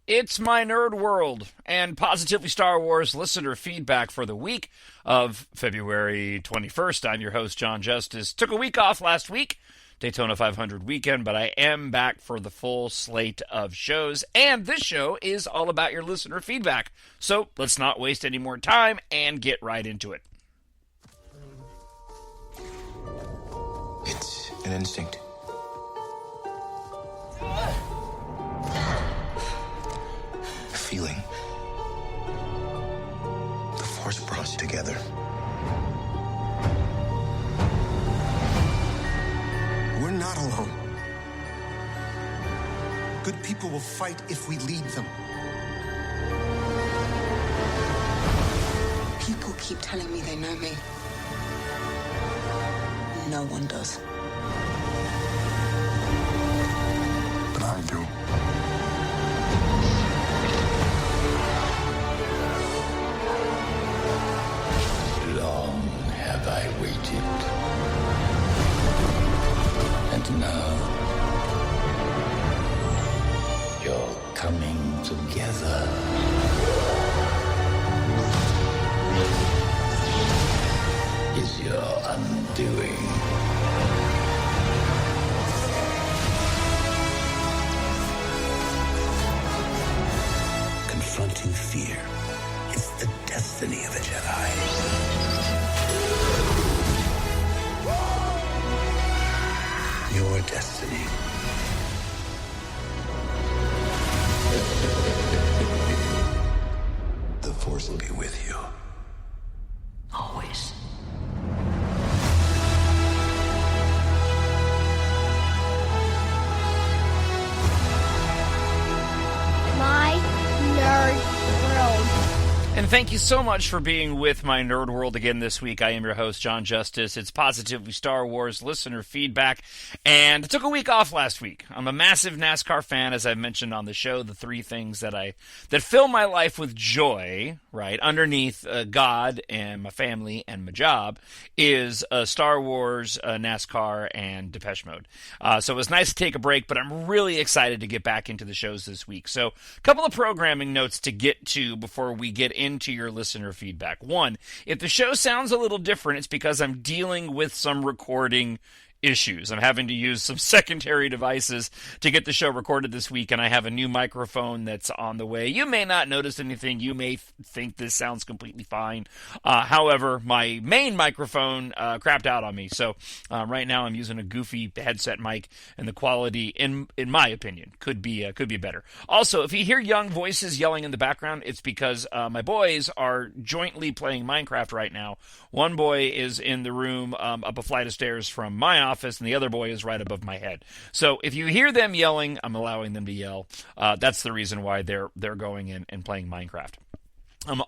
It's my Nerd World and Positively Star Wars listener feedback for the week of February 21st. I'm your host, Jon Justice. Took a week off last week, Daytona 500 weekend, but I am back for the full slate of shows, and this show is all about your listener feedback. So let's not waste any more time and get right into it. It's an instinct. Feeling. The Force brought us together. We're not alone. Good people will fight if we lead them. People keep telling me they know me. No one does. But I do. Long have I waited. And now, you're coming together. Is your undoing. Confronting fear is the destiny of a Jedi. Your destiny. The Force will be with you. Always. My Nerd World. And thank you so much for being with my Nerd World again this week. I am your host, Jon Justice. It's Positively Star Wars listener feedback, and I took a week off last week. I'm a massive NASCAR fan, as I mentioned on the show. The three things that fill my life with joy, right, underneath God and my family and my job, is Star Wars, NASCAR, and Depeche Mode. So it was nice to take a break, but I'm really excited to get back into the shows this week. So a couple of programming notes to get to before we get into your listener feedback. One, if the show sounds a little different, it's because I'm dealing with some recording issues. I'm having to use some secondary devices to get the show recorded this week, and I have a new microphone that's on the way. You may not notice anything. You may think this sounds completely fine. However, my main microphone crapped out on me, so right now I'm using a goofy headset mic, and the quality, in my opinion, could be better. Also, if you hear young voices yelling in the background, it's because my boys are jointly playing Minecraft right now. One boy is in the room up a flight of stairs from my office, and the other boy is right above my head. So if you hear them yelling, I'm allowing them to yell. That's the reason why they're going in and playing Minecraft.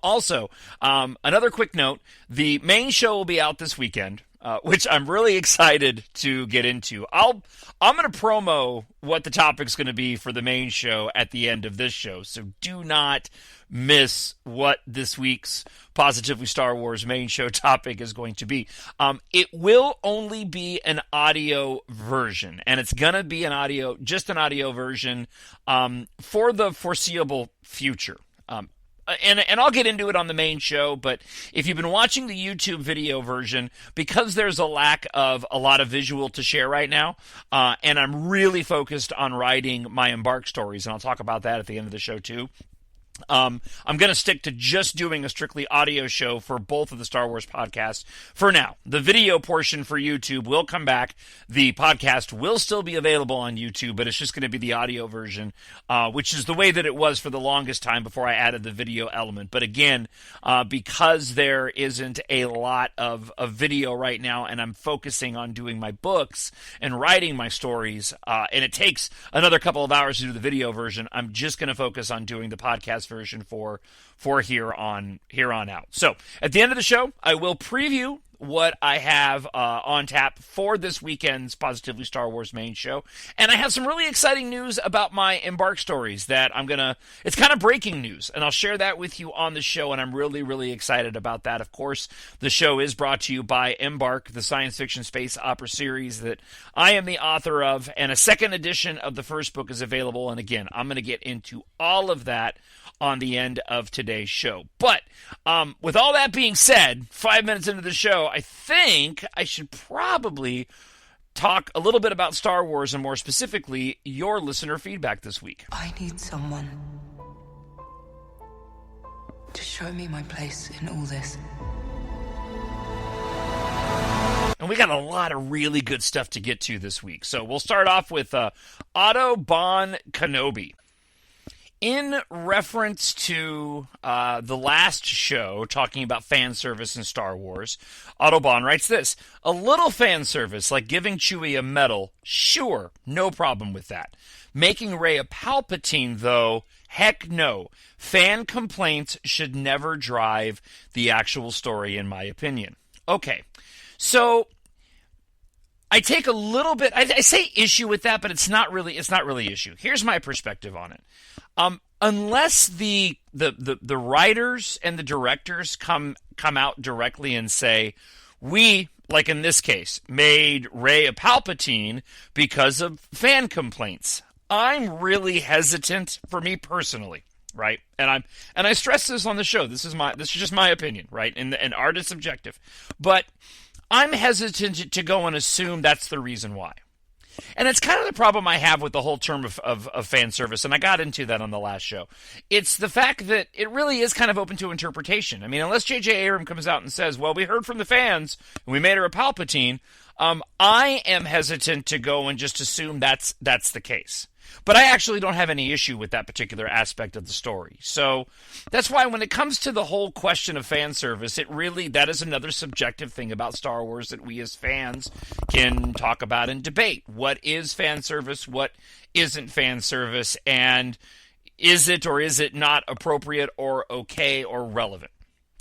Also, another quick note, the main show will be out this weekend, which I'm really excited to get into. I'm going to promo what the topic's going to be for the main show at the end of this show, so do not miss what this week's Positively Star Wars main show topic is going to be. It will only be an audio version, and it's going to be just an audio version for the foreseeable future. And I'll get into it on the main show, but if you've been watching the YouTube video version, because there's a lack of a lot of visual to share right now, and I'm really focused on writing my EMBARK stories, and I'll talk about that at the end of the show too. I'm going to stick to just doing a strictly audio show for both of the Star Wars podcasts for now. The video portion for YouTube will come back. The podcast will still be available on YouTube, but it's just going to be the audio version, which is the way that it was for the longest time before I added the video element. But again, because there isn't a lot of video right now, and I'm focusing on doing my books and writing my stories, and it takes another couple of hours to do the video version, I'm just going to focus on doing the podcast version for here on out. So at the end of the show, I will preview what I have on tap for this weekend's Positively Star Wars main show. And I have some really exciting news about my EMBARK stories that it's kind of breaking news, and I'll share that with you on the show, and I'm really, really excited about that. Of course, the show is brought to you by EMBARK, the science fiction space opera series that I am the author of, and a second edition of the first book is available, and again, I'm going to get into all of that on the end of today's show. But with all that being said, 5 minutes into the show, I think I should probably talk a little bit about Star Wars and more specifically your listener feedback this week. I need someone to show me my place in all this. And we got a lot of really good stuff to get to this week. So we'll start off with Otto Bon Kenobi. In reference to the last show, talking about fan service in Star Wars, Autobahn writes this: a little fan service, like giving Chewie a medal, sure, no problem with that. Making Rey a Palpatine, though, heck no. Fan complaints should never drive the actual story, in my opinion. Okay, so I take a little bit, I say issue with that, but it's not really issue. Here's my perspective on it. Unless the writers and the directors come out directly and say, we, like in this case, made Rey a Palpatine because of fan complaints, I'm really hesitant, for me personally, right? And I stress this on the show. This is just my opinion, right? And art is subjective, but I'm hesitant to go and assume that's the reason why. And it's kind of the problem I have with the whole term of fan service, and I got into that on the last show. It's the fact that it really is kind of open to interpretation. I mean, unless J.J. Abrams comes out and says, well, we heard from the fans, and we made her a Palpatine, I am hesitant to go and just assume that's the case. But I actually don't have any issue with that particular aspect of the story. So that's why when it comes to the whole question of fan service, that is another subjective thing about Star Wars that we as fans can talk about and debate. What is fan service? What isn't fan service? And is it or is it not appropriate or okay or relevant?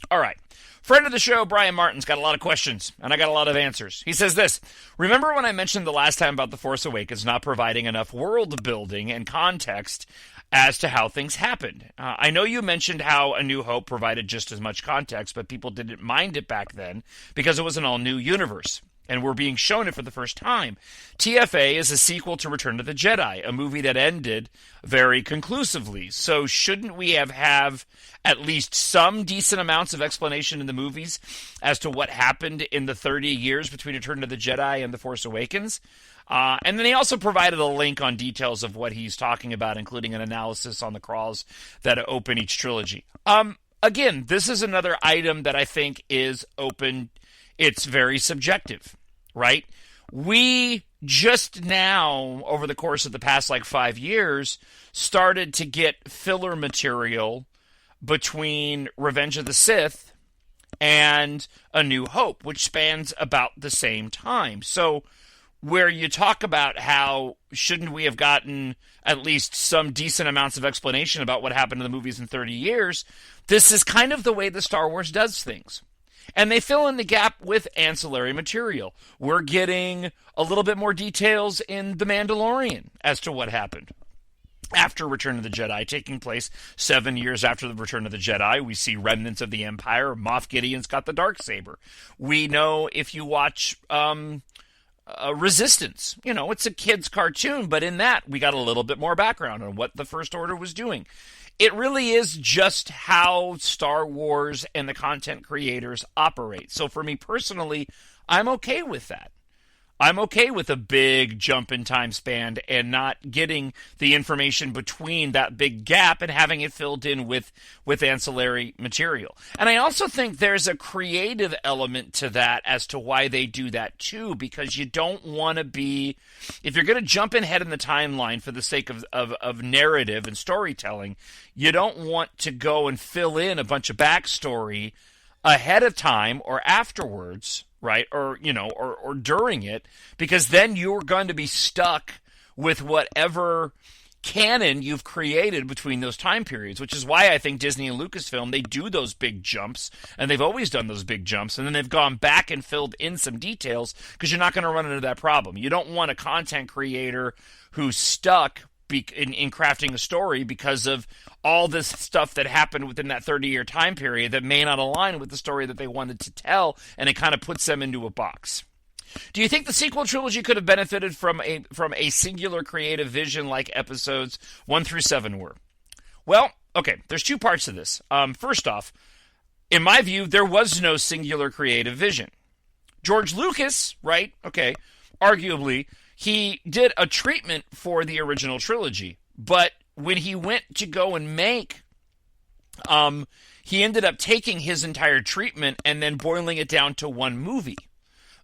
All right. Friend of the show, Brian Martin's got a lot of questions, and I got a lot of answers. He says this: remember when I mentioned the last time about The Force Awakens not providing enough world building and context as to how things happened? I know you mentioned how A New Hope provided just as much context, but people didn't mind it back then because it was an all-new universe, and we're being shown it for the first time. TFA is a sequel to Return of the Jedi, a movie that ended very conclusively. So shouldn't we have at least some decent amounts of explanation in the movies as to what happened in the 30 years between Return of the Jedi and The Force Awakens? And then he also provided a link on details of what he's talking about, including an analysis on the crawls that open each trilogy. Again, this is another item that I think is open. It's very subjective, right? We just now, over the course of the past 5 years, started to get filler material between Revenge of the Sith and A New Hope, which spans about the same time. So where you talk about how shouldn't we have gotten at least some decent amounts of explanation about what happened in the movies in 30 years, this is kind of the way the Star Wars does things. And they fill in the gap with ancillary material. We're getting a little bit more details in The Mandalorian as to what happened after Return of the Jedi, taking place 7 years after the Return of the Jedi. We see remnants of the Empire. Moff Gideon's got the Darksaber. We know, if you watch Resistance, it's a kid's cartoon, but in that we got a little bit more background on what the First Order was doing. It really is just how Star Wars and the content creators operate. So for me personally, I'm okay with that. I'm okay with a big jump in time span and not getting the information between that big gap and having it filled in with ancillary material. And I also think there's a creative element to that as to why they do that too, because you don't want to be, if you're going to jump ahead in the timeline for the sake of narrative and storytelling, you don't want to go and fill in a bunch of backstory ahead of time or afterwards, right? Or during it, because then you're going to be stuck with whatever canon you've created between those time periods, which is why I think Disney and Lucasfilm, they do those big jumps, and they've always done those big jumps, and then they've gone back and filled in some details, because you're not going to run into that problem. You don't want a content creator who's stuck in crafting a story because of all this stuff that happened within that 30-year time period that may not align with the story that they wanted to tell, and it kind of puts them into a box. Do you think the sequel trilogy could have benefited from a singular creative vision like episodes 1 through 7 were? Well, okay, there's two parts to this. First off, in my view, there was no singular creative vision. George Lucas, right, okay, arguably, he did a treatment for the original trilogy, but when he went to go and make, he ended up taking his entire treatment and then boiling it down to one movie.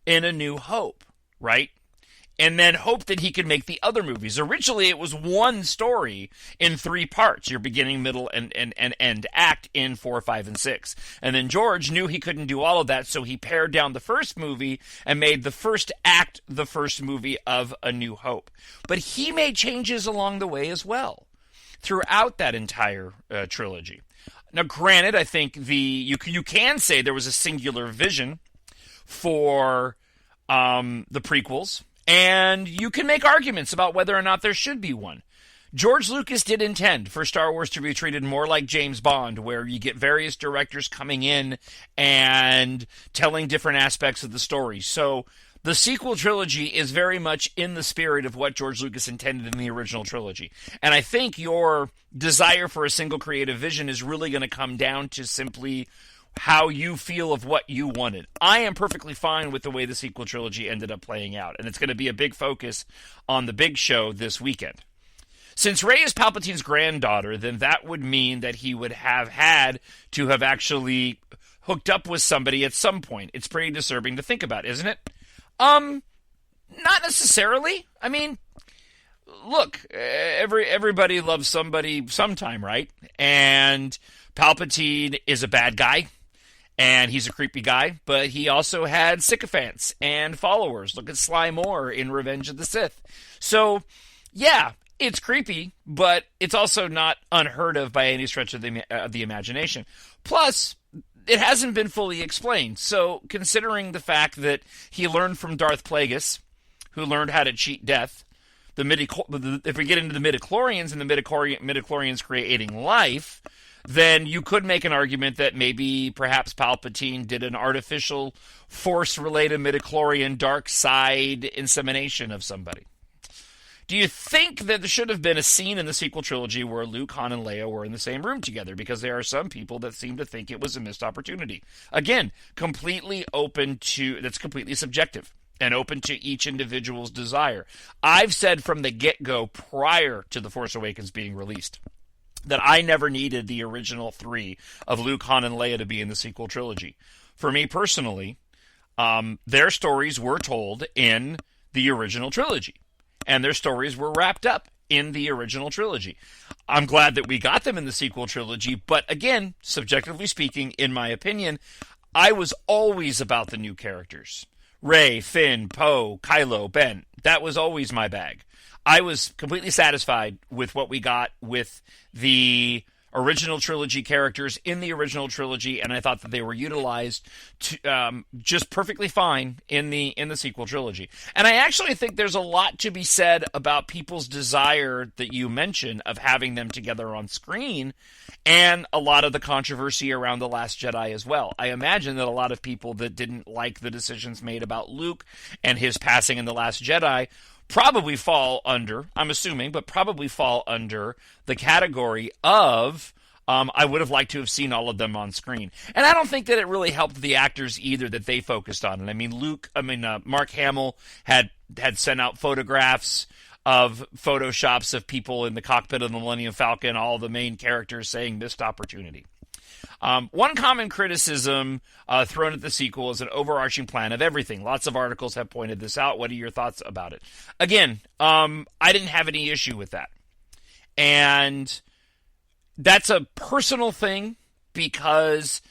In A New Hope, right? And then hoped that he could make the other movies. Originally, it was one story in 3 parts, your beginning, middle, and end act in 4, 5, and 6. And then George knew he couldn't do all of that, so he pared down the first movie and made the first act the first movie of A New Hope. But he made changes along the way as well, throughout that entire trilogy. Now, granted, I think you can say there was a singular vision for the prequels, and you can make arguments about whether or not there should be one. George Lucas did intend for Star Wars to be treated more like James Bond, where you get various directors coming in and telling different aspects of the story. So the sequel trilogy is very much in the spirit of what George Lucas intended in the original trilogy. And I think your desire for a single creative vision is really going to come down to simply how you feel of what you wanted. I am perfectly fine with the way the sequel trilogy ended up playing out, and it's going to be a big focus on the big show this weekend. Since Rey is Palpatine's granddaughter, then that would mean that he would have had to have actually hooked up with somebody at some point. It's pretty disturbing to think about, isn't it? Not necessarily. I mean, look, everybody loves somebody sometime, right? And Palpatine is a bad guy. And he's a creepy guy, but he also had sycophants and followers. Look at Sly Moore in Revenge of the Sith. So, yeah, it's creepy, but it's also not unheard of by any stretch of the imagination. Plus, it hasn't been fully explained. So, considering the fact that he learned from Darth Plagueis, who learned how to cheat death, if we get into the midichlorians and the midichlorians creating life, then you could make an argument that maybe perhaps Palpatine did an artificial force-related midichlorian dark side insemination of somebody. Do you think that there should have been a scene in the sequel trilogy where Luke, Han, and Leia were in the same room together? Because there are some people that seem to think it was a missed opportunity. Again, that's completely subjective and open to each individual's desire. I've said from the get-go, prior to The Force Awakens being released, that I never needed the original 3 of Luke, Han, and Leia to be in the sequel trilogy. For me personally, their stories were told in the original trilogy, and their stories were wrapped up in the original trilogy. I'm glad that we got them in the sequel trilogy, but again, subjectively speaking, in my opinion, I was always about the new characters. Rey, Finn, Poe, Kylo, Ben. That was always my bag. I was completely satisfied with what we got with the original trilogy characters in the original trilogy, and I thought that they were utilized just perfectly fine in the sequel trilogy. And I actually think there's a lot to be said about people's desire that you mentioned of having them together on screen, and a lot of the controversy around The Last Jedi as well. I imagine that a lot of people that didn't like the decisions made about Luke and his passing in The Last Jedi probably fall under, I'm assuming, but probably fall under the category of I would have liked to have seen all of them on screen. And I don't think that it really helped the actors either that they focused on. And I mean, Mark Hamill had sent out photographs of photoshops of people in the cockpit of the Millennium Falcon, all the main characters saying missed opportunity. One common criticism thrown at the sequel is an overarching plan of everything. Lots of articles have pointed this out. What are your thoughts about it? Again, I didn't have any issue with that. And that's a personal thing because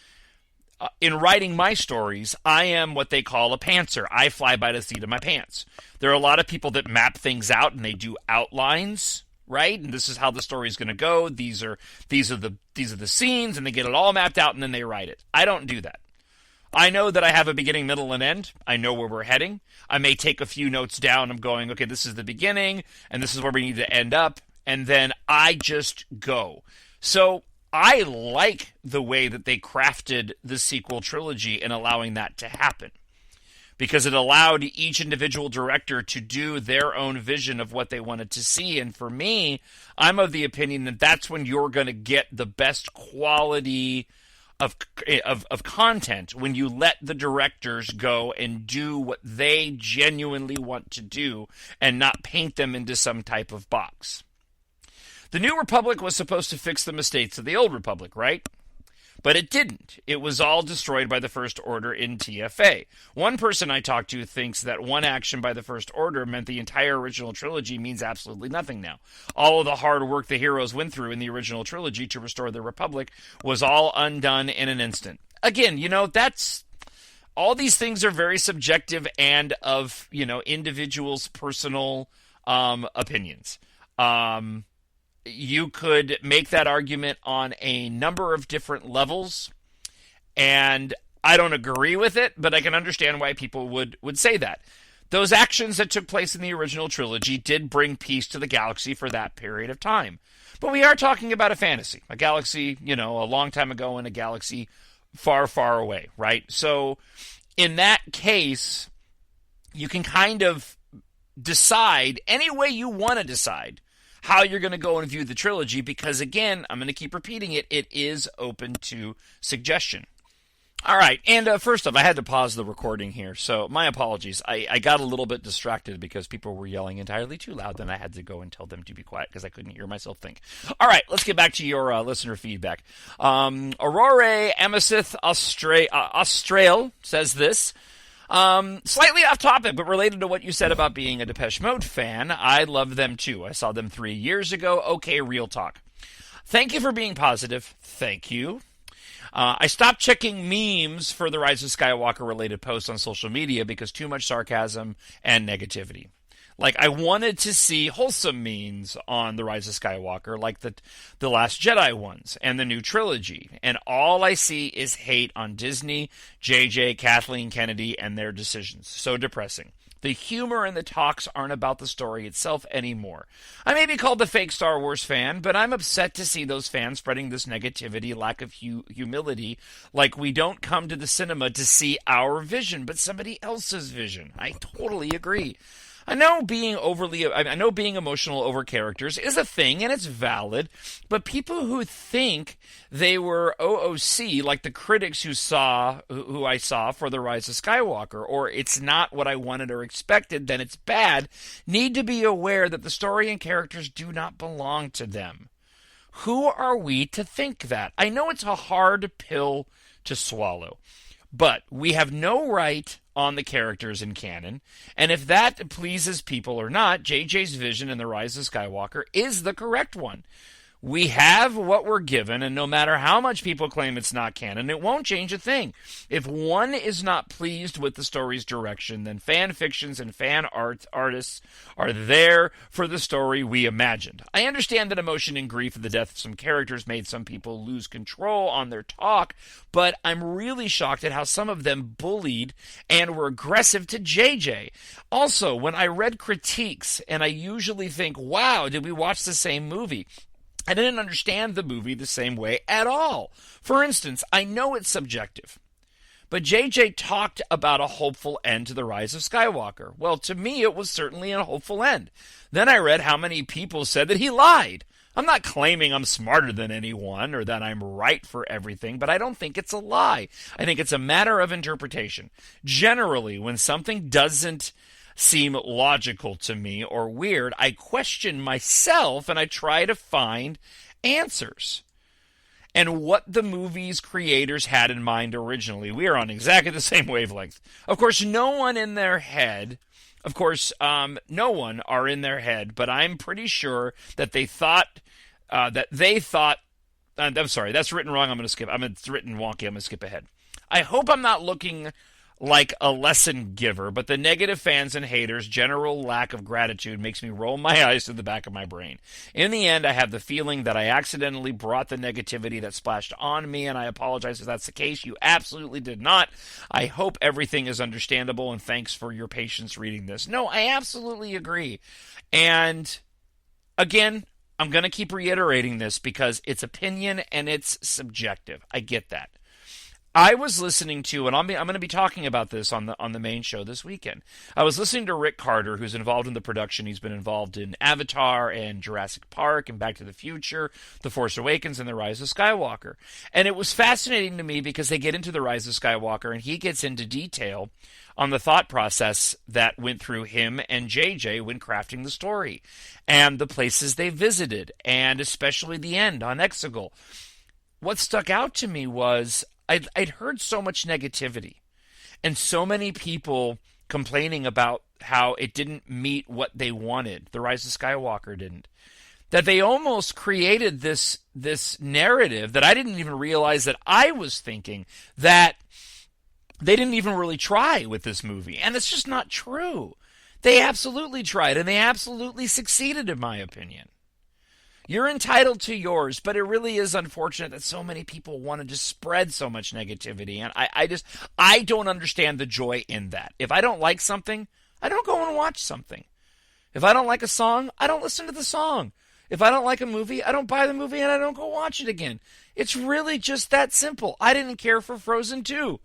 in writing my stories, I am what they call a pantser. I fly by the seat of my pants. There are a lot of people that map things out and they do outlines, right? And this is how the story's going to go. These are the scenes, and they get it all mapped out, and then they write it. I don't do that. I know that I have a beginning, middle, and end. I know where we're heading. I may take a few notes down. I'm going, okay, this is the beginning, and this is where we need to end up, and then I just go. So I like the way that they crafted the sequel trilogy and allowing that to happen, because it allowed each individual director to do their own vision of what they wanted to see. And for me, I'm of the opinion that that's when you're going to get the best quality of content, when you let the directors go and do what they genuinely want to do and not paint them into some type of box. The New Republic was supposed to fix the mistakes of the Old Republic, right? But it didn't. It was all destroyed by the First Order in TFA. One person I talked to thinks that one action by the First Order meant the entire original trilogy means absolutely nothing now. All of the hard work the heroes went through in the original trilogy to restore the Republic was all undone in an instant. Again, that's... all these things are very subjective and of, individuals' personal opinions. You could make that argument on a number of different levels, and I don't agree with it, but I can understand why people would say that. Those actions that took place in the original trilogy did bring peace to the galaxy for that period of time. But we are talking about a fantasy, a galaxy, a long time ago in a galaxy far, far away, right? So in that case, you can kind of decide any way you want to decide how you're going to go and view the trilogy, because, again, I'm going to keep repeating it, it is open to suggestion. All right, and first off, I had to pause the recording here, so my apologies. I got a little bit distracted because people were yelling entirely too loud, then I had to go and tell them to be quiet because I couldn't hear myself think. All right, let's get back to your listener feedback. Aurore Amethyst Austrail says this. Slightly off topic, but related to what you said about being a Depeche Mode fan. I love them too. I saw them 3 years ago. Okay, real talk. Thank you for being positive. Thank you. I stopped checking memes for the Rise of Skywalker related posts on social media because too much sarcasm and negativity. Like, I wanted to see wholesome memes on The Rise of Skywalker, like the Last Jedi ones and the new trilogy. And all I see is hate on Disney, JJ, Kathleen Kennedy, and their decisions. So depressing. The humor and the talks aren't about the story itself anymore. I may be called the fake Star Wars fan, but I'm upset to see those fans spreading this negativity, lack of humility, like we don't come to the cinema to see our vision, but somebody else's vision. I totally agree. I know being emotional over characters is a thing, and it's valid, but people who think they were OOC, like the critics who I saw for The Rise of Skywalker, or it's not what I wanted or expected, then it's bad, need to be aware that the story and characters do not belong to them. Who are we to think that? I know it's a hard pill to swallow, but we have no right on the characters in canon, and if that pleases people or not, JJ's vision in The Rise of Skywalker is the correct one. We have what we're given, and no matter how much people claim it's not canon, it won't change a thing. If one is not pleased with the story's direction, then fan fictions and fan artists are there for the story we imagined. I understand that emotion and grief at the death of some characters made some people lose control on their talk, but I'm really shocked at how some of them bullied and were aggressive to JJ. Also, when I read critiques, and I usually think, wow, did we watch the same movie? I didn't understand the movie the same way at all. For instance, I know it's subjective, but JJ talked about a hopeful end to The Rise of Skywalker. Well, to me, it was certainly a hopeful end. Then I read how many people said that he lied. I'm not claiming I'm smarter than anyone or that I'm right for everything, but I don't think it's a lie. I think it's a matter of interpretation. Generally, when something doesn't seem logical to me or weird, I question myself and I try to find answers. And what the movie's creators had in mind originally. We are on exactly the same wavelength. Of course, no one are in their head, but I'm pretty sure that they thought, I'm sorry, that's written wrong, it's written wonky, I'm going to skip ahead. I hope I'm not looking like a lesson giver, but the negative fans and haters' general lack of gratitude makes me roll my eyes to the back of my brain. In the end, I have the feeling that I accidentally brought the negativity that splashed on me, and I apologize if that's the case. You absolutely did not. I hope everything is understandable, and thanks for your patience reading this. No, I absolutely agree. And again, I'm going to keep reiterating this because it's opinion and it's subjective. I get that. I was listening to, and I'm going to be talking about this on the main show this weekend. I was listening to Rick Carter, who's involved in the production. He's been involved in Avatar and Jurassic Park and Back to the Future, The Force Awakens, and The Rise of Skywalker. And it was fascinating to me because they get into The Rise of Skywalker, and he gets into detail on the thought process that went through him and JJ when crafting the story, and the places they visited, and especially the end on Exegol. What stuck out to me was I'd heard so much negativity and so many people complaining about how it didn't meet what they wanted. The Rise of Skywalker didn't. That they almost created this narrative that I didn't even realize that I was thinking, that they didn't even really try with this movie. And it's just not true. They absolutely tried, and they absolutely succeeded, in my opinion. You're entitled to yours, but it really is unfortunate that so many people want to just spread so much negativity. And I don't understand the joy in that. If I don't like something, I don't go and watch something. If I don't like a song, I don't listen to the song. If I don't like a movie, I don't buy the movie and I don't go watch it again. It's really just that simple. I didn't care for Frozen 2.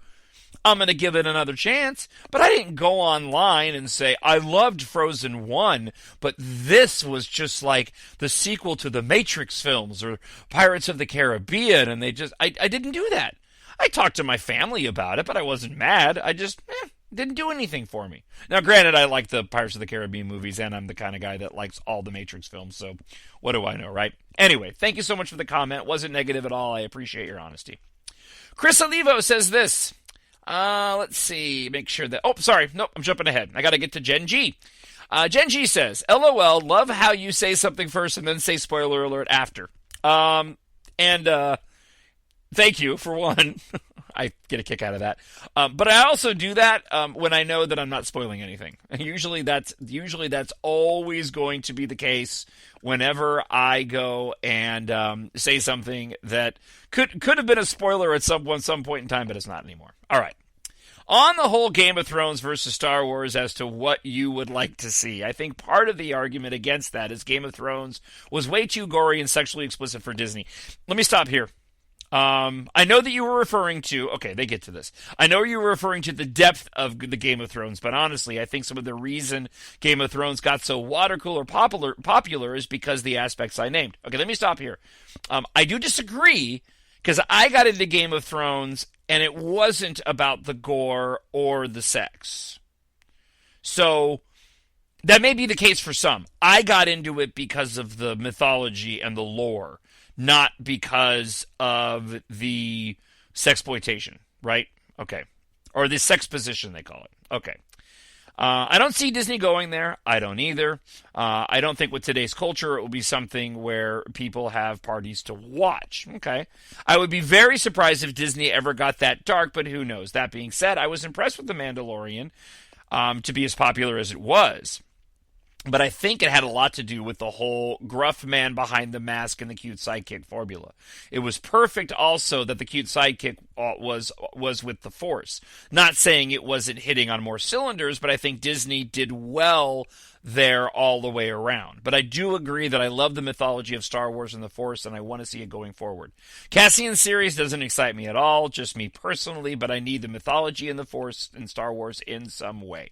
I'm going to give it another chance, but I didn't go online and say, I loved Frozen 1, but this was just like the sequel to the Matrix films or Pirates of the Caribbean, and I didn't do that. I talked to my family about it, but I wasn't mad. I just, didn't do anything for me. Now, granted, I like the Pirates of the Caribbean movies, and I'm the kind of guy that likes all the Matrix films, so what do I know, right? Anyway, thank you so much for the comment. Wasn't negative at all. I appreciate your honesty. Chris Olivo says this. Let's see, make sure that, nope, I'm jumping ahead. I gotta get to Gen G. Gen G says, LOL, love how you say something first and then say spoiler alert after. Thank you, for one. I get a kick out of that. But I also do that when I know that I'm not spoiling anything. Usually that's always going to be the case whenever I go and say something that could have been a spoiler at some point in time, but it's not anymore. All right. On the whole, Game of Thrones versus Star Wars as to what you would like to see. I think part of the argument against that is Game of Thrones was way too gory and sexually explicit for Disney. Let me stop here. I know that you were referring to, okay, they get to this. I know you were referring to the depth of the Game of Thrones, but honestly, I think some of the reason Game of Thrones got so water cooler popular is because the aspects I named. Okay, let me stop here. I do disagree, because I got into Game of Thrones, and it wasn't about the gore or the sex. So, that may be the case for some. I got into it because of the mythology and the lore, not because of the sexploitation, right? Okay. Or the sexposition, they call it. Okay. I don't see Disney going there. I don't either. I don't think with today's culture it will be something where people have parties to watch. Okay. I would be very surprised if Disney ever got that dark, but who knows? That being said, I was impressed with The Mandalorian to be as popular as it was. But I think it had a lot to do with the whole gruff man behind the mask and the cute sidekick formula. It was perfect also that the cute sidekick was with the Force. Not saying it wasn't hitting on more cylinders, but I think Disney did well there all the way around. But I do agree that I love the mythology of Star Wars and the Force, and I want to see it going forward. Cassian's series doesn't excite me at all, just me personally, but I need the mythology and the Force in Star Wars in some way.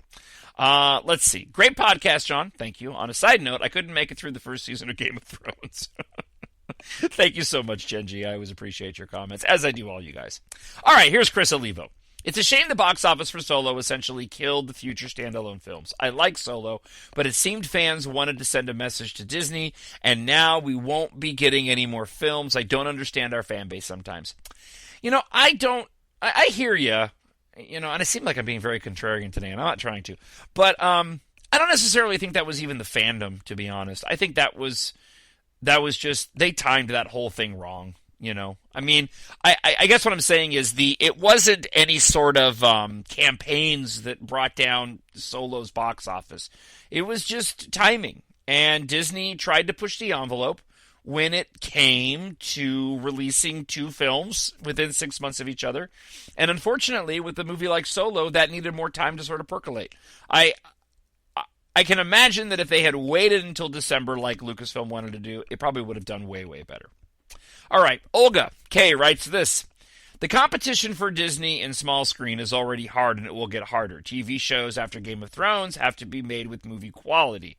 Let's see. Great podcast, John. Thank you. On a side note, I couldn't make it through the first season of Game of Thrones. Thank you so much, Genji. I always appreciate your comments, as I do all you guys. All right, here's Chris Olivo. It's a shame the box office for Solo essentially killed the future standalone films. I like Solo, but it seemed fans wanted to send a message to Disney, and now we won't be getting any more films. I don't understand our fan base sometimes. You know, I hear you. You know, and I seem like I'm being very contrarian today, and I'm not trying to. But I don't necessarily think that was even the fandom, to be honest. I think that was just, they timed that whole thing wrong. You know, I mean, I guess what I'm saying is it wasn't any sort of campaigns that brought down Solo's box office. It was just timing. And Disney tried to push the envelope when it came to releasing 2 films within 6 months of each other. And unfortunately, with a movie like Solo, that needed more time to sort of percolate. I can imagine that if they had waited until December like Lucasfilm wanted to do, it probably would have done way, way better. All right, Olga K. writes this. The competition for Disney in small screen is already hard, and it will get harder. TV shows after Game of Thrones have to be made with movie quality.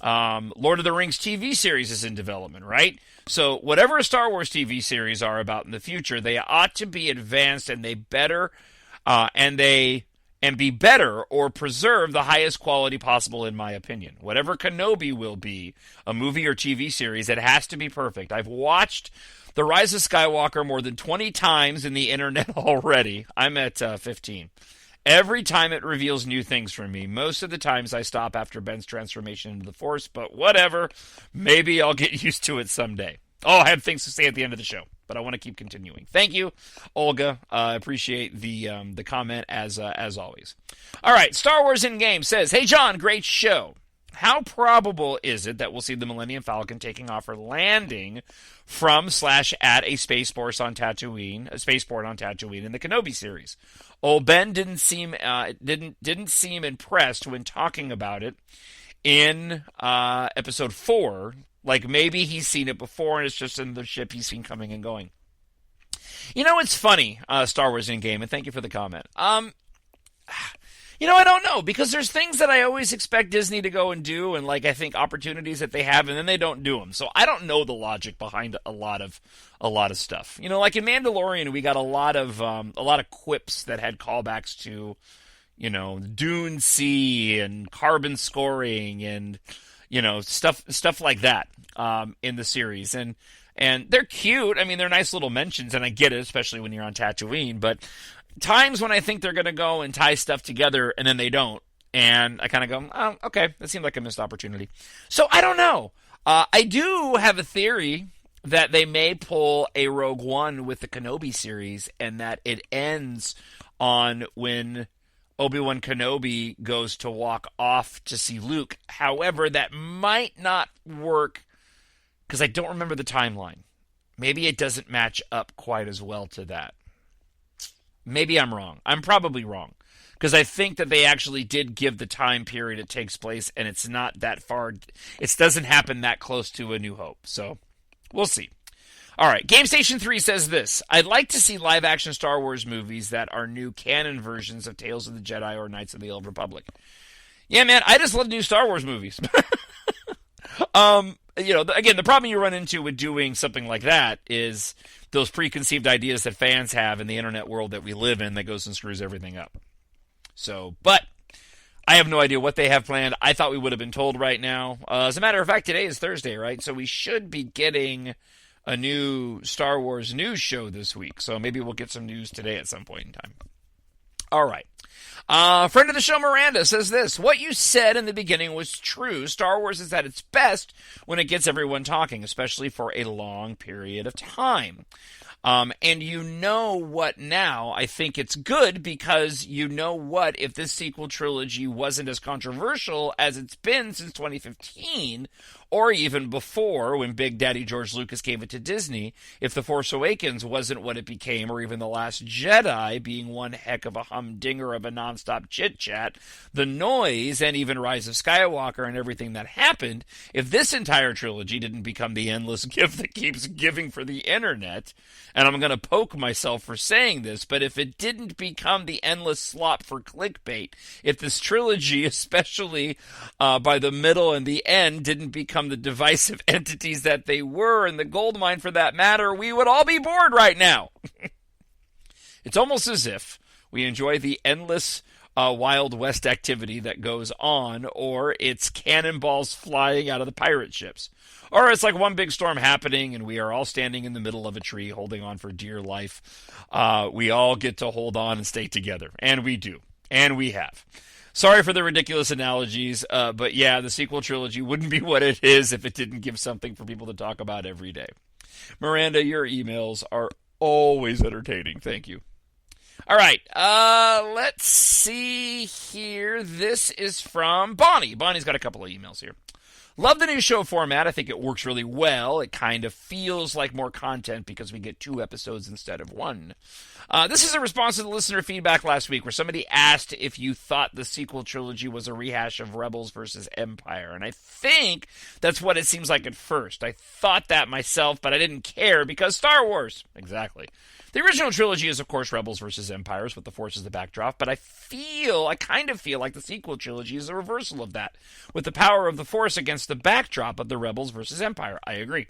Lord of the Rings TV series is in development, right? So whatever a Star Wars TV series are about in the future, they ought to be advanced, and they better be better or preserve the highest quality possible, in my opinion. Whatever Kenobi will be, a movie or TV series, it has to be perfect. I've watched The Rise of Skywalker more than 20 times in the internet already. I'm at 15. Every time it reveals new things for me. Most of the times I stop after Ben's transformation into the Force, but whatever. Maybe I'll get used to it someday. Oh, I have things to say at the end of the show, but I want to keep continuing. Thank you, Olga. I appreciate the comment as always. All right, Star Wars in Game says, "Hey John, great show. How probable is it that we'll see the Millennium Falcon taking off or landing from/at a spaceport on Tatooine in the Kenobi series? Old Ben didn't seem impressed when talking about it in episode 4. Like maybe he's seen it before and it's just in the ship he's seen coming and going." You know, it's funny, Star Wars in Game, and thank you for the comment. You know, I don't know, because there's things that I always expect Disney to go and do, and like I think opportunities that they have, and then they don't do them. So I don't know the logic behind a lot of stuff. You know, like in Mandalorian, we got a lot of quips that had callbacks to, you know, Dune Sea and carbon scoring and, you know, stuff like that in the series, and they're cute. I mean, they're nice little mentions, and I get it, especially when you're on Tatooine, but times when I think they're going to go and tie stuff together and then they don't. And I kind of go, oh, okay, that seemed like a missed opportunity. So I don't know. I do have a theory that they may pull a Rogue One with the Kenobi series and that it ends on when Obi-Wan Kenobi goes to walk off to see Luke. However, that might not work because I don't remember the timeline. Maybe it doesn't match up quite as well to that. Maybe I'm wrong. I'm probably wrong. Because I think that they actually did give the time period it takes place, and it's not that far. It doesn't happen that close to A New Hope. So, we'll see. All right. Game Station 3 says this. I'd like to see live-action Star Wars movies that are new canon versions of Tales of the Jedi or Knights of the Old Republic. Yeah, man, I just love new Star Wars movies. You know, again, the problem you run into with doing something like that is those preconceived ideas that fans have in the internet world that we live in that goes and screws everything up. So, but I have no idea what they have planned. I thought we would have been told right now. As a matter of fact, today is Thursday, right? So we should be getting a new Star Wars news show this week. So maybe we'll get some news today at some point in time. All right. Friend of the show, Miranda, says this. What you said in the beginning was true. Star Wars is at its best when it gets everyone talking, especially for a long period of time. And you know what now? I think it's good because you know what? If this sequel trilogy wasn't as controversial as it's been since 2015, or even before when Big Daddy George Lucas gave it to Disney, if The Force Awakens wasn't what it became, or even The Last Jedi being one heck of a humdinger of a nonstop chit-chat, the noise, and even Rise of Skywalker and everything that happened, if this entire trilogy didn't become the endless gift that keeps giving for the internet, and I'm going to poke myself for saying this, but if it didn't become the endless slop for clickbait, if this trilogy, especially by the middle and the end, didn't become the divisive entities that they were, and the goldmine for that matter, we would all be bored right now. It's almost as if we enjoy the endless Wild West activity that goes on, or it's cannonballs flying out of the pirate ships. Or it's like one big storm happening, and we are all standing in the middle of a tree holding on for dear life. We all get to hold on and stay together. And we do. And we have. Sorry for the ridiculous analogies, but yeah, the sequel trilogy wouldn't be what it is if it didn't give something for people to talk about every day. Miranda, your emails are always entertaining. Thank you. All right, let's see here. This is from Bonnie. Bonnie's got a couple of emails here. Love the new show format. I think it works really well. It kind of feels like more content because we get 2 episodes instead of 1. This is a response to the listener feedback last week where somebody asked if you thought the sequel trilogy was a rehash of Rebels versus Empire. And I think that's what it seems like at first. I thought that myself, but I didn't care because Star Wars. Exactly. The original trilogy is, of course, Rebels versus Empires with the Force as the backdrop, but I kind of feel like the sequel trilogy is a reversal of that, with the power of the Force against the backdrop of the Rebels versus Empire. I agree.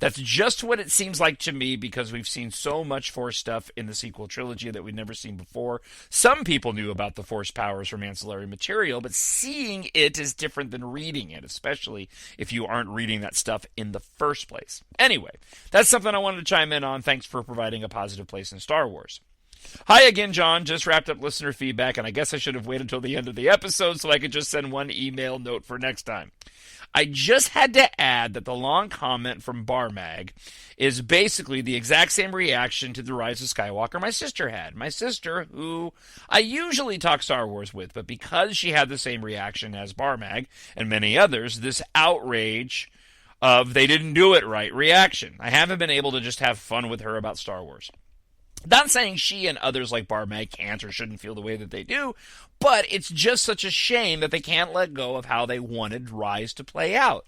That's just what it seems like to me because we've seen so much Force stuff in the sequel trilogy that we'd never seen before. Some people knew about the Force powers from ancillary material, but seeing it is different than reading it, especially if you aren't reading that stuff in the first place. Anyway, that's something I wanted to chime in on. Thanks for providing a positive place in Star Wars. Hi again, John. Just wrapped up listener feedback, and I guess I should have waited until the end of the episode so I could just send one email note for next time. I just had to add that the long comment from Barmag is basically the exact same reaction to The Rise of Skywalker my sister had. My sister, who I usually talk Star Wars with, but because she had the same reaction as Barmag and many others, this outrage of they didn't do it right reaction. I haven't been able to just have fun with her about Star Wars. Not saying she and others like Barmag can't or shouldn't feel the way that they do, but it's just such a shame that they can't let go of how they wanted Rise to play out.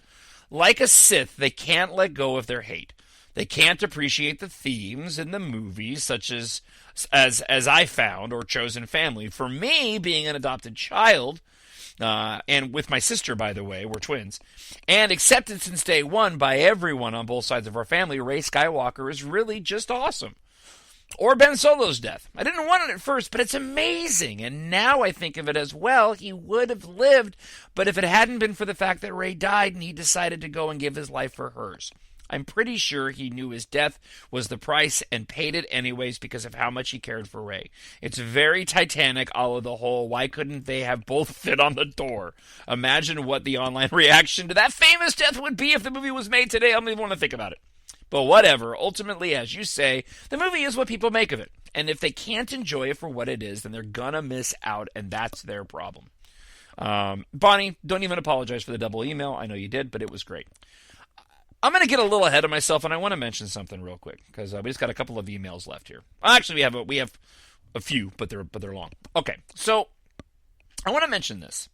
Like a Sith, they can't let go of their hate. They can't appreciate the themes in the movies, such as I found, or Chosen Family. For me, being an adopted child, and with my sister, by the way, we're twins, and accepted since day one by everyone on both sides of our family, Rey Skywalker is really just awesome. Or Ben Solo's death. I didn't want it at first, but it's amazing. And now I think of it as, well, he would have lived, but if it hadn't been for the fact that Rey died and he decided to go and give his life for hers. I'm pretty sure he knew his death was the price and paid it anyways because of how much he cared for Rey. It's very Titanic, all of the whole, why couldn't they have both fit on the door? Imagine what the online reaction to that famous death would be if the movie was made today. I don't even want to think about it. But whatever, ultimately, as you say, the movie is what people make of it. And if they can't enjoy it for what it is, then they're going to miss out, and that's their problem. Bonnie, don't even apologize for the double email. I know you did, but it was great. I'm going to get a little ahead of myself, and I want to mention something real quick, because we just got a couple of emails left here. Actually, we have a few, but they're long. Okay, so I want to mention this.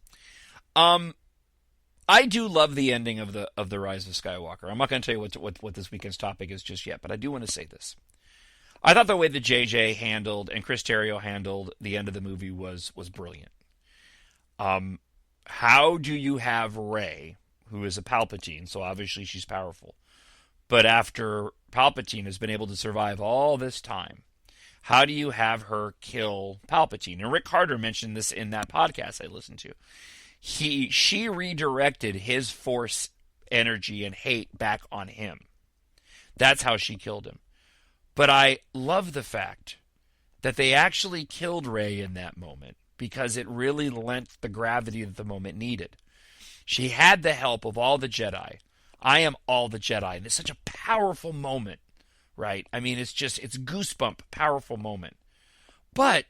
I do love the ending of the Rise of Skywalker. I'm not going to tell you what this weekend's topic is just yet, but I do want to say this. I thought the way that JJ handled and Chris Terrio handled the end of the movie was brilliant. How do you have Rey, who is a Palpatine, so obviously she's powerful, but after Palpatine has been able to survive all this time, how do you have her kill Palpatine? And Rick Carter mentioned this in that podcast I listened to. She redirected his Force energy and hate back on him. That's how she killed him. But I love the fact that they actually killed Rey in that moment because it really lent the gravity that the moment needed. She had the help of all the Jedi. I am all the Jedi. And it's such a powerful moment, right? I mean, it's goosebump, powerful moment. But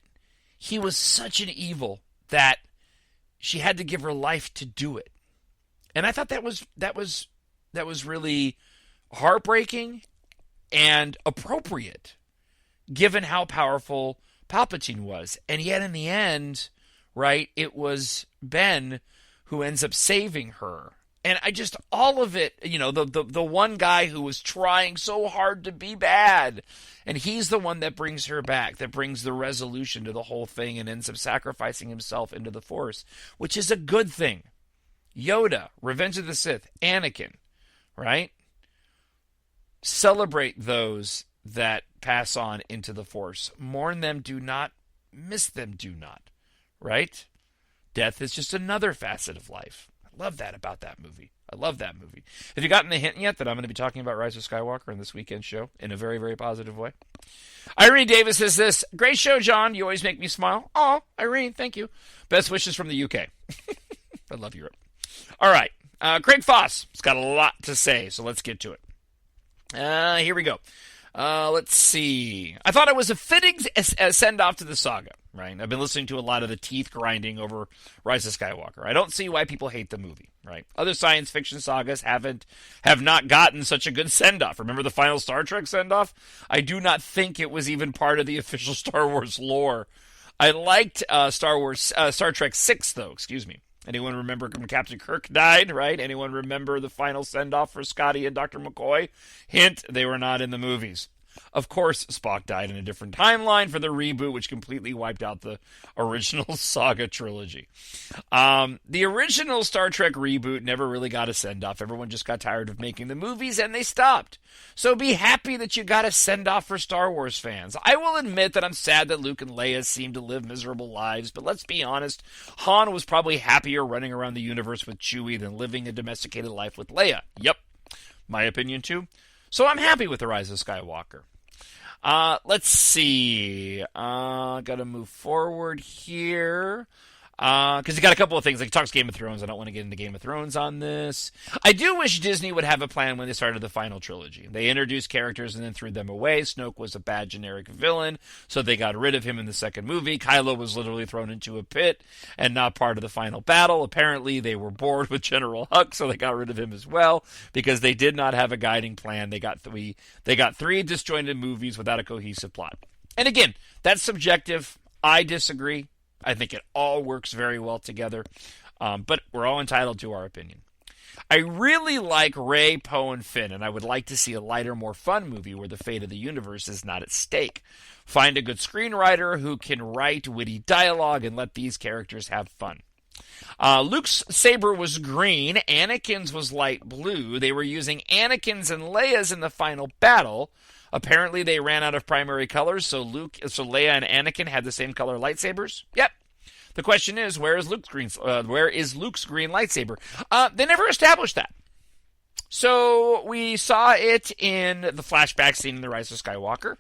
he was such an evil that she had to give her life to do it. And I thought that was really heartbreaking and appropriate given how powerful Palpatine was. And yet in the end, right, it was Ben who ends up saving her. And I just, all of it, the one guy who was trying so hard to be bad, and he's the one that brings her back, that brings the resolution to the whole thing and ends up sacrificing himself into the Force, which is a good thing. Yoda, Revenge of the Sith, Anakin, right? Celebrate those that pass on into the Force. Mourn them, do not. Miss them, do not. Right? Death is just another facet of life. Love that about that movie. I love that movie. Have you gotten the hint yet that I'm going to be talking about Rise of Skywalker in this weekend show in a very, very positive way? Irene Davis says this. Great show, John. You always make me smile. Aw, Irene, thank you. Best wishes from the UK. I love Europe. All right. Craig Foss has got a lot to say, so let's get to it. Here we go. Let's see. I thought it was a fitting send-off to the saga, right? I've been listening to a lot of the teeth grinding over Rise of Skywalker. I don't see why people hate the movie, right? Other science fiction sagas have not gotten such a good send-off. Remember the final Star Trek send-off? I do not think it was even part of the official Star Wars lore. I liked Star Trek 6, though, excuse me. Anyone remember when Captain Kirk died, right? Anyone remember the final send-off for Scotty and Dr. McCoy? Hint, they were not in the movies. Of course, Spock died in a different timeline for the reboot, which completely wiped out the original saga trilogy. The original Star Trek reboot never really got a send-off. Everyone just got tired of making the movies, and they stopped. So be happy that you got a send-off for Star Wars fans. I will admit that I'm sad that Luke and Leia seem to live miserable lives, but let's be honest, Han was probably happier running around the universe with Chewie than living a domesticated life with Leia. Yep, my opinion too. So I'm happy with The Rise of Skywalker. Let's see. Gotta move forward here. Because you got a couple of things. Like, it talks Game of Thrones. I don't want to get into Game of Thrones on this. I do wish Disney would have a plan when they started the final trilogy. They introduced characters and then threw them away. Snoke was a bad generic villain, so they got rid of him in the second movie. Kylo was literally thrown into a pit and not part of the final battle. Apparently, they were bored with General Hux, so they got rid of him as well because they did not have a guiding plan. They got three disjointed movies without a cohesive plot. And again, that's subjective. I disagree. I think it all works very well together, but we're all entitled to our opinion. I really like Rey, Poe, and Finn, and I would like to see a lighter, more fun movie where the fate of the universe is not at stake. Find a good screenwriter who can write witty dialogue and let these characters have fun. Luke's saber was green, Anakin's was light blue. They were using Anakin's and Leia's in the final battle. Apparently, they ran out of primary colors, so Leia and Anakin had the same color lightsabers. Yep. The question is, where is Luke's green lightsaber? They never established that. So we saw it in the flashback scene in The Rise of Skywalker,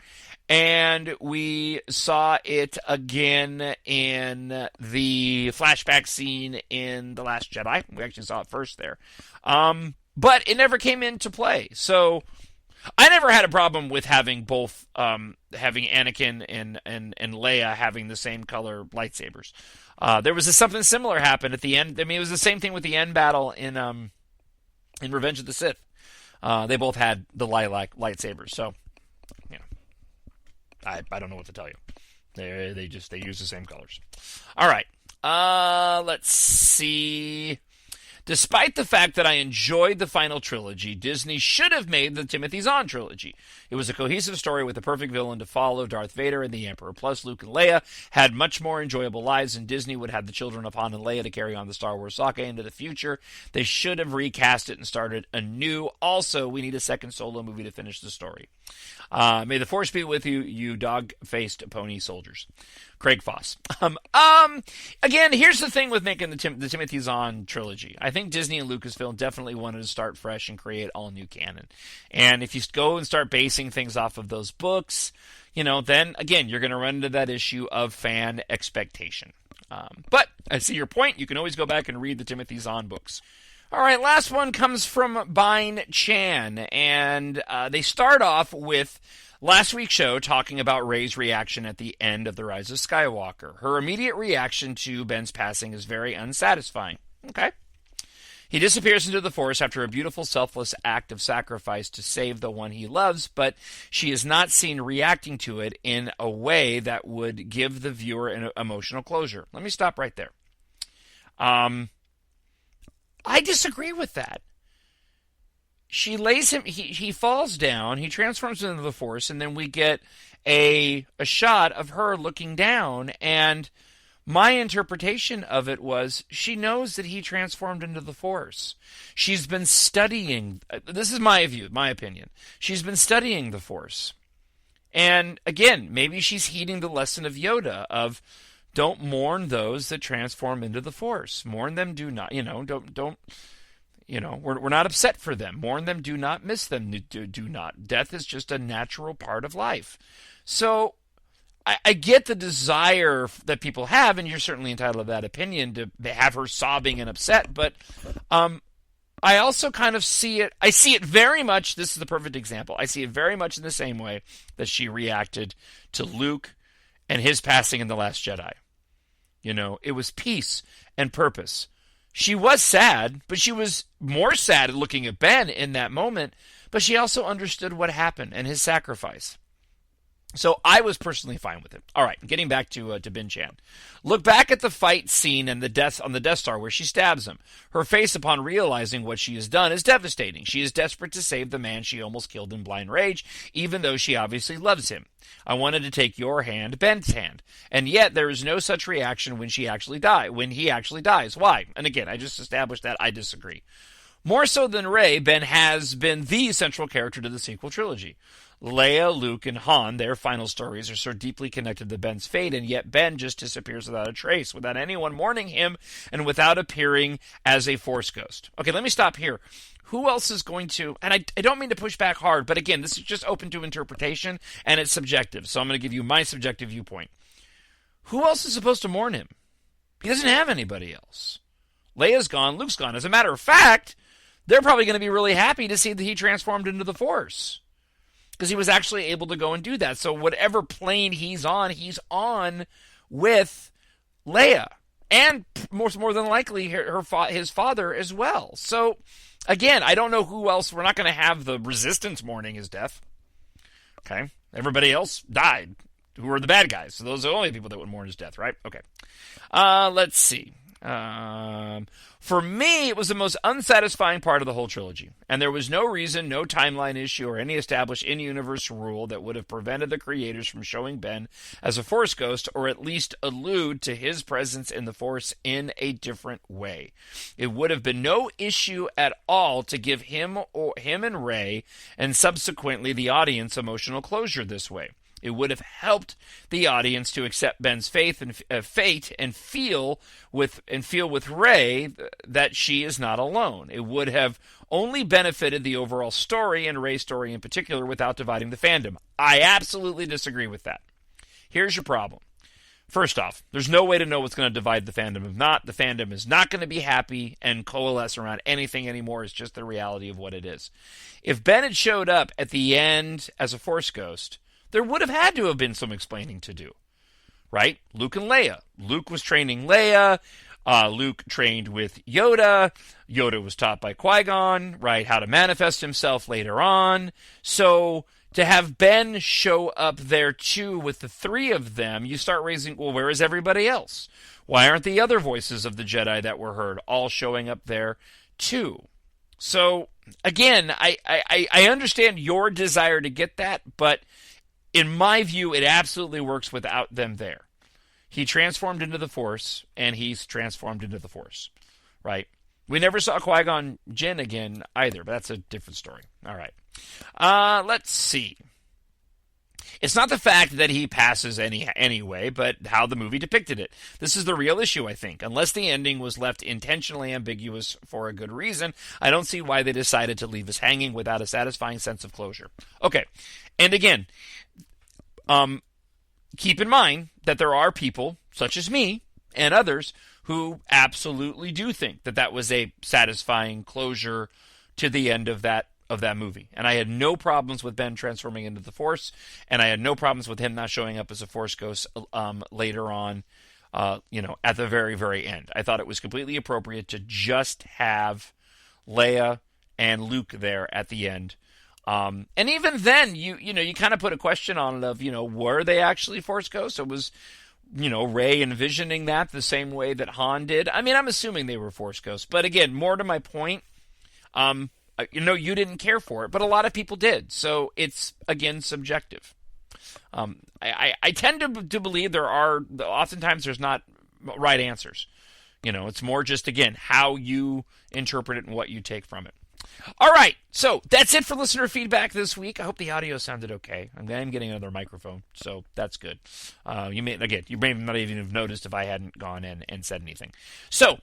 and we saw it again in the flashback scene in The Last Jedi. We actually saw it first there. But it never came into play. So I never had a problem with having both, having Anakin and Leia having the same color lightsabers. There was something similar happened at the end. I mean, it was the same thing with the end battle in Revenge of the Sith. They both had the lilac lightsabers. So, you know, I don't know what to tell you. They use the same colors. All right. Let's see. Despite the fact that I enjoyed the final trilogy, Disney should have made the Timothy Zahn trilogy. It was a cohesive story with the perfect villain to follow, Darth Vader and the Emperor. Plus, Luke and Leia had much more enjoyable lives, and Disney would have the children of Han and Leia to carry on the Star Wars saga into the future. They should have recast it and started anew. Also, we need a second solo movie to finish the story. May the Force be with you, you dog-faced pony soldiers. Craig Foss. Again, here's the thing with making the Timothy Zahn trilogy. I think Disney and Lucasfilm definitely wanted to start fresh and create all new canon. And if you go and start basing things off of those books, you know, then again, you're going to run into that issue of fan expectation. But I see your point. You can always go back and read the Timothy Zahn books. All right, last one comes from Bine Chan, and they start off with last week's show talking about Rey's reaction at the end of The Rise of Skywalker. Her immediate reaction to Ben's passing is very unsatisfying. Okay. He disappears into the Force after a beautiful, selfless act of sacrifice to save the one he loves, but she is not seen reacting to it in a way that would give the viewer an emotional closure. Let me stop right there. I disagree with that. She lays him, he falls down, he transforms into the Force, and then we get a shot of her looking down, and my interpretation of it was she knows that he transformed into the Force. She's been studying, this is my view, my opinion, she's been studying the Force. And again, maybe she's heeding the lesson of Yoda of don't mourn those that transform into the Force. Mourn them, do not, don't, we're not upset for them. Mourn them, do not miss them, do not. Death is just a natural part of life. So I get the desire that people have, and you're certainly entitled to that opinion, to have her sobbing and upset, but I also kind of see it, I see it very much, this is the perfect example, I see it very much in the same way that she reacted to Luke and his passing in The Last Jedi. You know, it was peace and purpose. She was sad, but she was more sad looking at Ben in that moment, but she also understood what happened and his sacrifice. So I was personally fine with it. All right, getting back to Bin Chan. Look back at the fight scene and the death on the Death Star where she stabs him. Her face upon realizing what she has done is devastating. She is desperate to save the man she almost killed in blind rage, even though she obviously loves him. I wanted to take your hand, Ben's hand, and yet there is no such reaction when he actually dies. Why? And again, I just established that I disagree. More so than Rey, Ben has been the central character to the sequel trilogy. Leia, Luke, and Han, their final stories are so deeply connected to Ben's fate, and yet Ben just disappears without a trace, without anyone mourning him, and without appearing as a Force ghost. Okay, let me stop here. Who else is going to, and I don't mean to push back hard, but again, this is just open to interpretation, and it's subjective, so I'm going to give you my subjective viewpoint. Who else is supposed to mourn him? He doesn't have anybody else. Leia's gone, Luke's gone. As a matter of fact, they're probably going to be really happy to see that he transformed into the Force, because he was actually able to go and do that. So whatever plane he's on with Leia, and more than likely his father as well. So again, I don't know who else. We're not going to have the Resistance mourning his death. Okay, everybody else died, who are the bad guys. So those are the only people that would mourn his death, right? Okay. Let's see. For me, it was the most unsatisfying part of the whole trilogy, and there was no reason, no timeline issue, or any established in-universe rule that would have prevented the creators from showing Ben as a Force ghost, or at least allude to his presence in the Force in a different way. It would have been no issue at all to give him and Rey, and subsequently the audience, emotional closure this way. It would have helped the audience to accept Ben's fate and feel with Rey that she is not alone. It would have only benefited the overall story, and Rey's story in particular, without dividing the fandom. I absolutely disagree with that. Here's your problem. First off, there's no way to know what's going to divide the fandom. If not, the fandom is not going to be happy and coalesce around anything anymore. It's just the reality of what it is. If Ben had showed up at the end as a Force ghost, there would have had to have been some explaining to do, right? Luke and Leia. Luke was training Leia. Luke trained with Yoda. Yoda was taught by Qui-Gon, right, how to manifest himself later on. So to have Ben show up there too with the three of them, you start raising, well, where is everybody else? Why aren't the other voices of the Jedi that were heard all showing up there too? So again, I understand your desire to get that, but in my view, it absolutely works without them there. He transformed into the Force, and he's transformed into the Force, right? We never saw Qui-Gon Jinn again either, but that's a different story. All right. Let's see. It's not the fact that he passes anyway, but how the movie depicted it. This is the real issue, I think. Unless the ending was left intentionally ambiguous for a good reason, I don't see why they decided to leave us hanging without a satisfying sense of closure. Okay, and again, keep in mind that there are people, such as me and others, who absolutely do think that that was a satisfying closure to the end of that movie. And I had no problems with Ben transforming into the Force, and I had no problems with him not showing up as a Force ghost later on, at the very, very end. I thought it was completely appropriate to just have Leia and Luke there at the end. And even then, you kind of put a question on it of, were they actually Force ghosts? It was, Rey envisioning that the same way that Han did. I mean, I'm assuming they were Force ghosts. But again, more to my point, you didn't care for it, but a lot of people did. So it's, again, subjective. I tend to believe oftentimes there's not right answers. It's more just, again, how you interpret it and what you take from it. All right, so that's it for listener feedback this week. I hope the audio sounded okay. I'm getting another microphone, so that's good. You may not even have noticed if I hadn't gone in and said anything. So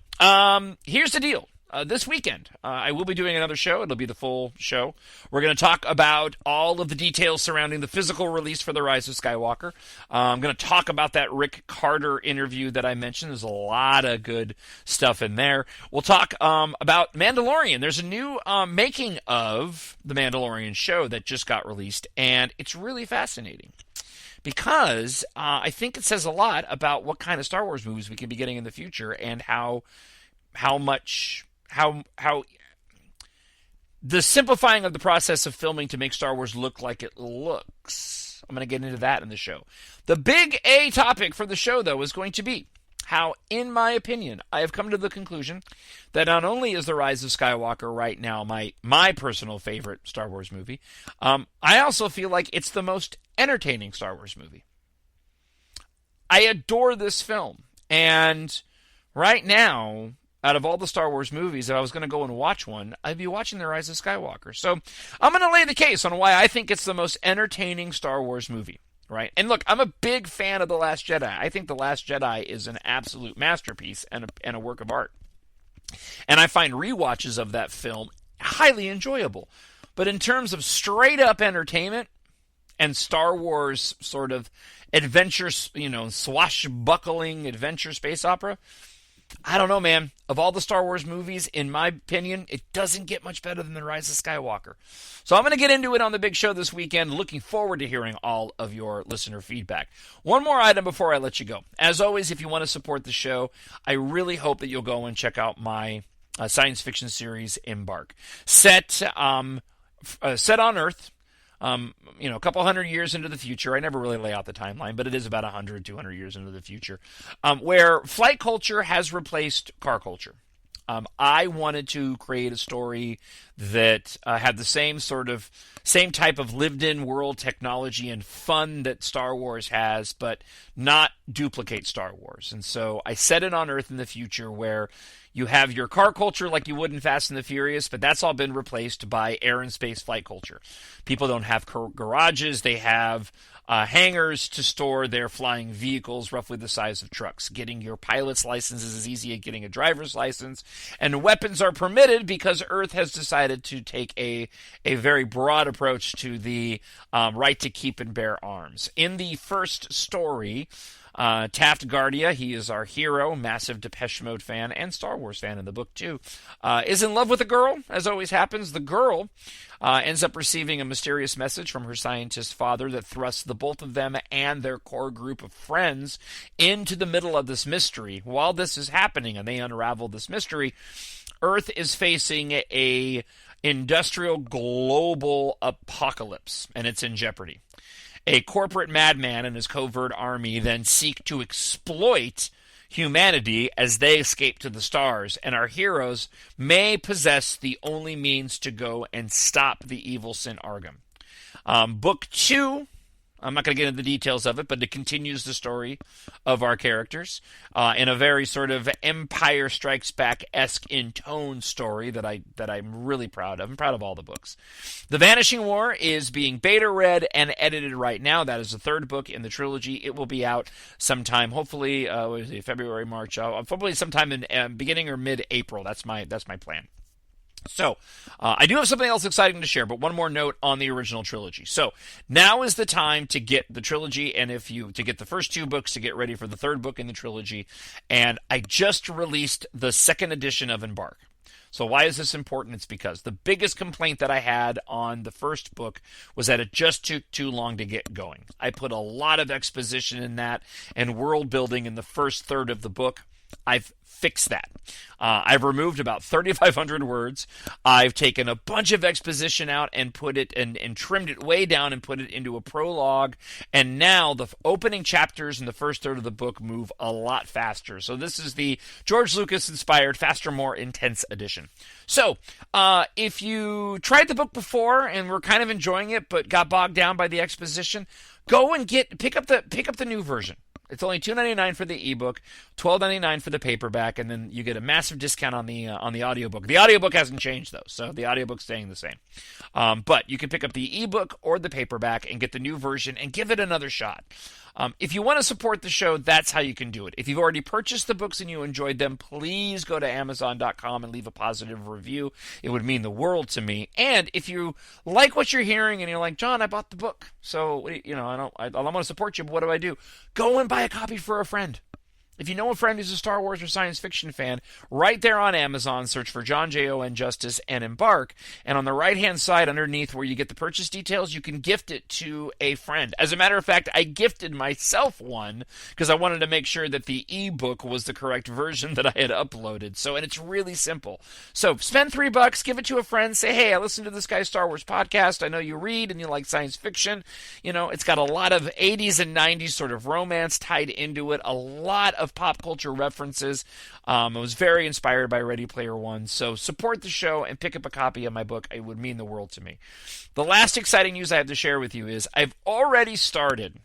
here's the deal. this weekend. I will be doing another show. It'll be the full show. We're going to talk about all of the details surrounding the physical release for The Rise of Skywalker. I'm going to talk about that Rick Carter interview that I mentioned. There's a lot of good stuff in there. We'll talk about Mandalorian. There's a new making of The Mandalorian show that just got released, and it's really fascinating. Because I think it says a lot about what kind of Star Wars movies we can be getting in the future, and how the simplifying of the process of filming to make Star Wars look like it looks. I'm going to get into that in the show. The big A topic for the show, though, is going to be how, in my opinion, I have come to the conclusion that not only is The Rise of Skywalker right now my personal favorite Star Wars movie, I also feel like it's the most entertaining Star Wars movie. I adore this film, and right now, out of all the Star Wars movies, if I was going to go and watch one, I'd be watching The Rise of Skywalker. So I'm going to lay the case on why I think it's the most entertaining Star Wars movie. Right? And look, I'm a big fan of The Last Jedi. I think The Last Jedi is an absolute masterpiece and a work of art. And I find rewatches of that film highly enjoyable. But in terms of straight-up entertainment and Star Wars sort of adventure, swashbuckling adventure space opera, I don't know, man. Of all the Star Wars movies, in my opinion, it doesn't get much better than The Rise of Skywalker. So I'm going to get into it on the big show this weekend. Looking forward to hearing all of your listener feedback. One more item before I let you go. As always, if you want to support the show, I really hope that you'll go and check out my science fiction series, EMBARK. Set on Earth. A couple hundred years into the future. I never really lay out the timeline, but it is about 100, 200 years into the future, where flight culture has replaced car culture. I wanted to create a story that had the same type of lived-in world technology and fun that Star Wars has, but not duplicate Star Wars. And so I set it on Earth in the future, where you have your car culture like you would in Fast and the Furious, but that's all been replaced by air and space flight culture. People don't have garages. They have hangars to store their flying vehicles roughly the size of trucks. Getting your pilot's license is as easy as getting a driver's license. And weapons are permitted because Earth has decided to take a very broad approach to the right to keep and bear arms. In the first story, Taft Guardia, he is our hero, massive Depeche Mode fan and Star Wars fan in the book too, is in love with a girl, as always happens. The girl ends up receiving a mysterious message from her scientist father that thrusts the both of them and their core group of friends into the middle of this mystery. While this is happening and they unravel this mystery, Earth is facing a industrial global apocalypse, and it's in jeopardy. A corporate madman and his covert army then seek to exploit humanity as they escape to the stars, and our heroes may possess the only means to go and stop the evil Sin Argam. Book 2, I'm not going to get into the details of it, but it continues the story of our characters in a very sort of Empire Strikes Back-esque in tone story that I'm really proud of. I'm proud of all the books. The Vanishing War is being beta read and edited right now. That is the third book in the trilogy. It will be out sometime, hopefully, February, March, probably sometime in beginning or mid-April. That's my plan. So, I do have something else exciting to share, but one more note on the original trilogy. So, now is the time to get the trilogy, and to get the first two books, to get ready for the third book in the trilogy. And I just released the second edition of EMBARK. So why is this important? It's because the biggest complaint that I had on the first book was that it just took too long to get going. I put a lot of exposition in that and world building in the first third of the book. I've fixed that. I've removed about 3,500 words. I've taken a bunch of exposition out and put it and trimmed it way down and put it into a prologue. And now the opening chapters in the first third of the book move a lot faster. So this is the George Lucas inspired, faster, more intense edition. So if you tried the book before and were kind of enjoying it but got bogged down by the exposition, go and pick up the new version. It's only $2.99 for the ebook, $12.99 for the paperback, and then you get a massive discount on the audiobook. The audiobook hasn't changed though, so the audiobook's staying the same. But you can pick up the ebook or the paperback and get the new version and give it another shot. If you want to support the show, that's how you can do it. If you've already purchased the books and you enjoyed them, please go to Amazon.com and leave a positive review. It would mean the world to me. And if you like what you're hearing and you're like, John, I bought the book, so I want to support you, but what do I do? Go and buy a copy for a friend. If you know a friend who's a Star Wars or science fiction fan, right there on Amazon, search for Jon Justice and Embark. And on the right-hand side underneath where you get the purchase details, you can gift it to a friend. As a matter of fact, I gifted myself one because I wanted to make sure that the ebook was the correct version that I had uploaded. And it's really simple. So spend $3, give it to a friend, say, hey, I listened to this guy's Star Wars podcast. I know you read and you like science fiction. It's got a lot of 80s and 90s sort of romance tied into it, a lot of pop culture references. I was very inspired by Ready Player One. So support the show and pick up a copy of my book. It would mean the world to me. The last exciting news I have to share with you is I've already started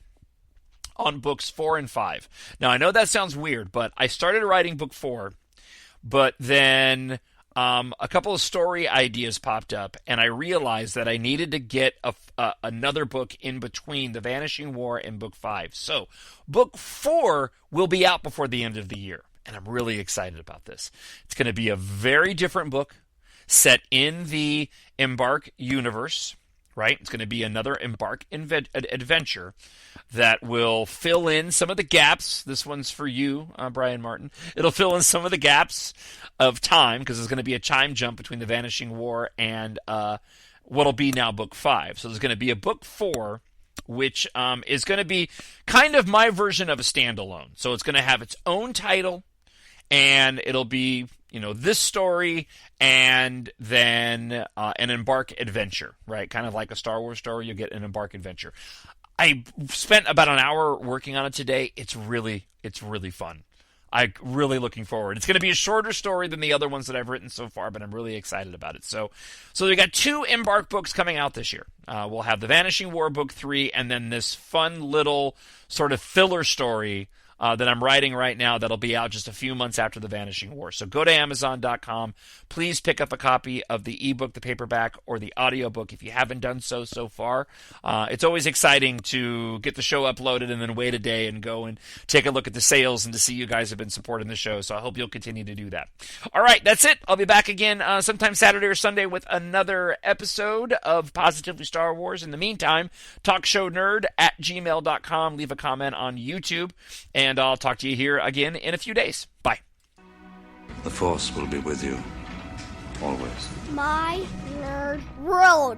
on books 4 and 5. Now, I know that sounds weird, but I started writing book 4, but then a couple of story ideas popped up, and I realized that I needed to get another book in between The Vanishing War and book 5. So book 4 will be out before the end of the year, and I'm really excited about this. It's going to be a very different book set in the EMBARK universe, right? It's going to be another EMBARK adventure that will fill in some of the gaps. This one's for you, Brian Martin. It'll fill in some of the gaps of time because there's going to be a time jump between The Vanishing War and what'll be now book 5. So there's going to be a book 4, which is going to be kind of my version of a standalone. So it's going to have its own title, and it'll be this story and then an EMBARK adventure, right? Kind of like a Star Wars story, you'll get an EMBARK adventure. I spent about an hour working on it today. It's really fun. I'm really looking forward. It's going to be a shorter story than the other ones that I've written so far, but I'm really excited about it. So we got 2 EMBARK books coming out this year. We'll have The Vanishing War book 3, and then this fun little sort of filler story that I'm writing right now that'll be out just a few months after The Vanishing War. So go to Amazon.com. Please pick up a copy of the ebook, the paperback, or the audiobook if you haven't done so far. It's always exciting to get the show uploaded and then wait a day and go and take a look at the sales and to see you guys have been supporting the show. So I hope you'll continue to do that. All right, that's it. I'll be back again sometime Saturday or Sunday with another episode of Positively Star Wars. In the meantime, TalkShowNerd at gmail.com. Leave a comment on YouTube, and I'll talk to you here again in a few days. Bye. The Force will be with you, always. My Nerd World.